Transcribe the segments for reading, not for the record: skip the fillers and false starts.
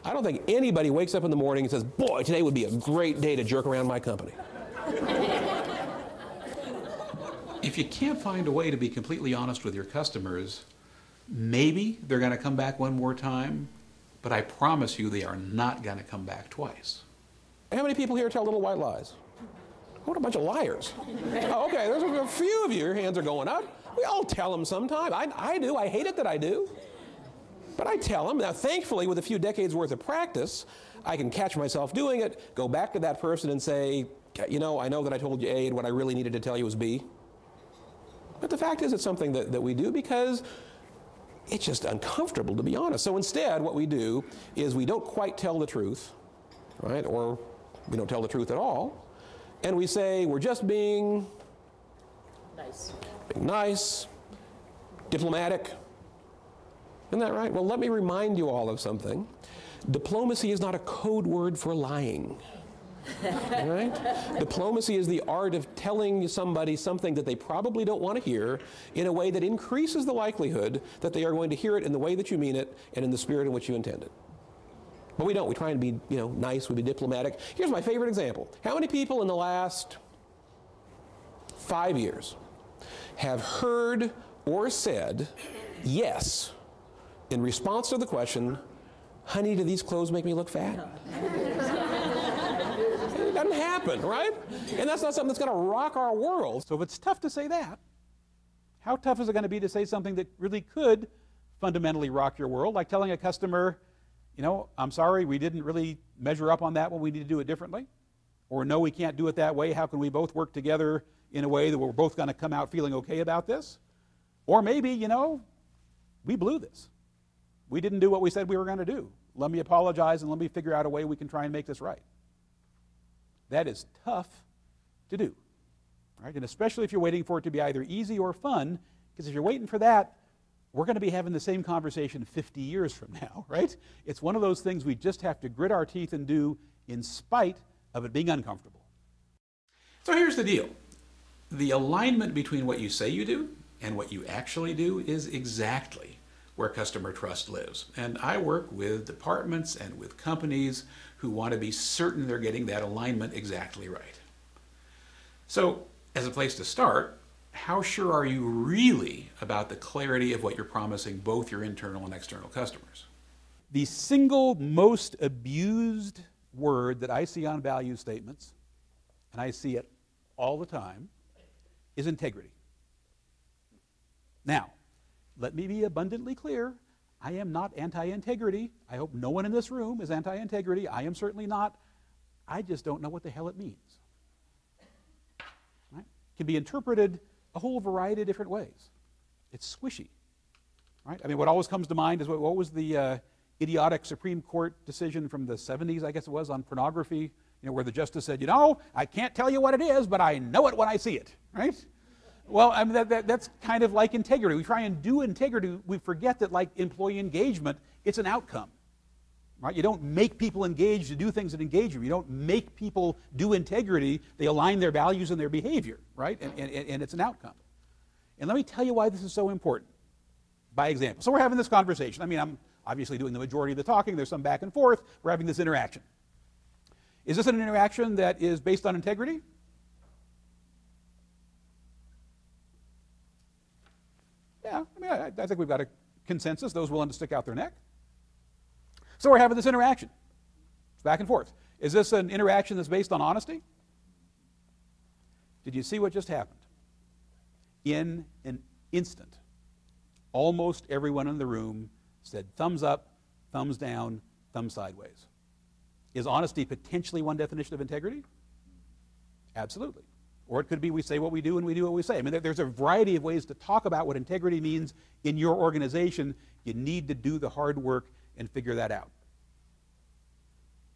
I don't think anybody wakes up in the morning and says, boy, today would be a great day to jerk around my company. If you can't find a way to be completely honest with your customers, maybe they're going to come back one more time, but I promise you they are not going to come back twice. How many people here tell little white lies? What a bunch of liars. Oh, okay, there's a few of you, your hands are going up. We all tell them sometime. I do. I hate it that I do. But I tell them. Now, thankfully, with a few decades worth of practice, I can catch myself doing it, go back to that person and say, you know, I know that I told you A, and what I really needed to tell you was B. But the fact is, it's something that we do because it's just uncomfortable, to be honest. So instead, what we do is we don't quite tell the truth, right? Or we don't tell the truth at all. And we say, we're just being nice, diplomatic. Isn't that right? Well, let me remind you all of something. Diplomacy is not a code word for lying. Right? Diplomacy is the art of telling somebody something that they probably don't want to hear in a way that increases the likelihood that they are going to hear it in the way that you mean it and in the spirit in which you intend it. But we don't. We try and be, nice. We be diplomatic. Here's my favorite example. How many people in the last 5 years have heard or said yes in response to the question, honey, do these clothes make me look fat? It doesn't happen, right? And that's not something that's going to rock our world. So if it's tough to say that, how tough is it going to be to say something that really could fundamentally rock your world, like telling a customer, I'm sorry, we didn't really measure up on that one, we need to do it differently? Or no, we can't do it that way, how can we both work together in a way that we're both going to come out feeling okay about this? Or maybe, we blew this. We didn't do what we said we were going to do. Let me apologize and let me figure out a way we can try and make this right. That is tough to do, right? And especially if you're waiting for it to be either easy or fun, because if you're waiting for that, we're going to be having the same conversation 50 years from now, right? It's one of those things we just have to grit our teeth and do in spite of it being uncomfortable. So here's the deal. The alignment between what you say you do and what you actually do is exactly where customer trust lives. And I work with departments and with companies who want to be certain they're getting that alignment exactly right. So, as a place to start, how sure are you really about the clarity of what you're promising both your internal and external customers? The single most abused word that I see on value statements, and I see it all the time, is integrity. Now, let me be abundantly clear. I am not anti-integrity. I hope no one in this room is anti-integrity. I am certainly not. I just don't know what the hell it means. Right? It can be interpreted a whole variety of different ways. It's squishy. Right? I mean, what always comes to mind is what was the idiotic Supreme Court decision from the 70s, I guess it was, on pornography, where the justice said, I can't tell you what it is, but I know it when I see it. Right? Well, I mean, that's kind of like integrity. We try and do integrity. We forget that, like employee engagement, it's an outcome. Right? You don't make people engage to do things that engage you. You don't make people do integrity. They align their values and their behavior, right? And it's an outcome. And let me tell you why this is so important. By example. So we're having this conversation. I mean, I'm obviously doing the majority of the talking. There's some back and forth. We're having this interaction. Is this an interaction that is based on integrity? Yeah, I mean, I think we've got a consensus, those willing to stick out their neck. So we're having this interaction. It's back and forth. Is this an interaction that's based on honesty? Did you see what just happened? In an instant, almost everyone in the room said thumbs up, thumbs down, thumb sideways. Is honesty potentially one definition of integrity? Absolutely. Or it could be we say what we do and we do what we say. I mean, there's a variety of ways to talk about what integrity means in your organization. You need to do the hard work and figure that out.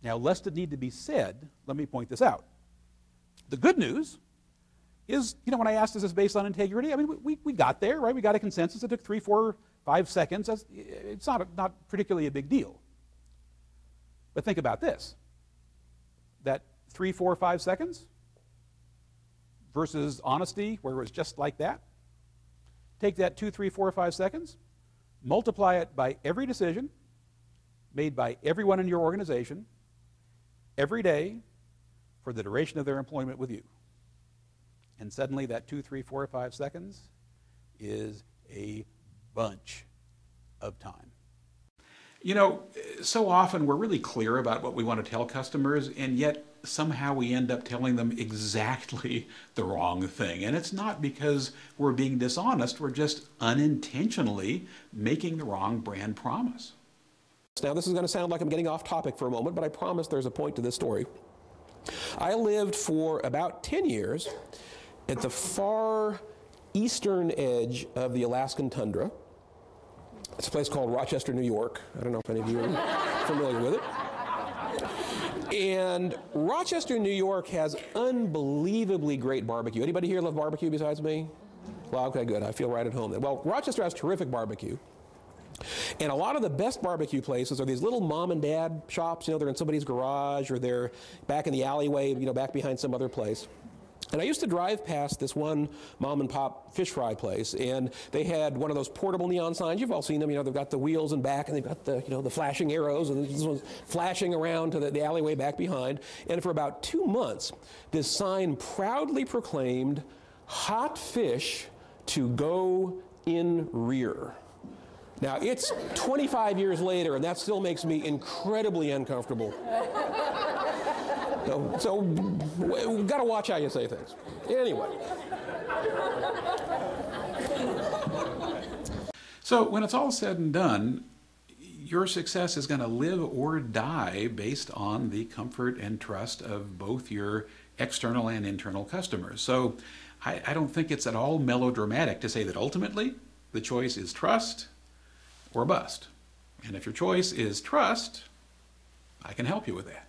Now, lest it need to be said, let me point this out. The good news is, when I asked, is this based on integrity? I mean, we got there, right? We got a consensus. It took 3, 4, 5 seconds. It's not particularly a big deal. But think about this. That 3, 4, 5 seconds versus honesty, where it was just like that. Take that 2, 3, 4, 5 seconds, multiply it by every decision, made by everyone in your organization every day for the duration of their employment with you. And suddenly that 2, 3, 4, 5 seconds is a bunch of time. You know, so often we're really clear about what we want to tell customers, and yet somehow we end up telling them exactly the wrong thing. And it's not because we're being dishonest, we're just unintentionally making the wrong brand promise. Now, this is going to sound like I'm getting off topic for a moment, but I promise there's a point to this story. I lived for about 10 years at the far eastern edge of the Alaskan tundra. It's a place called Rochester, New York. I don't know if any of you are familiar with it. And Rochester, New York has unbelievably great barbecue. Anybody here love barbecue besides me? Well, okay, good. I feel right at home then. Well, Rochester has terrific barbecue. And a lot of the best barbecue places are these little mom and dad shops. You know, they're in somebody's garage or they're back in the alleyway, you know, back behind some other place. And I used to drive past this one mom and pop fish fry place, and they had one of those portable neon signs. You've all seen them. You know, they've got the wheels and back, and they've got the, you know, the flashing arrows, and this one's flashing around to the alleyway back behind. And for about 2 months, this sign proudly proclaimed, "Hot fish to go in rear." Now, it's 25 years later, and that still makes me incredibly uncomfortable. So we've got to watch how you say things. Anyway. So when it's all said and done, your success is going to live or die based on the comfort and trust of both your external and internal customers. So I don't think it's at all melodramatic to say that ultimately the choice is trust or bust. And if your choice is trust, I can help you with that.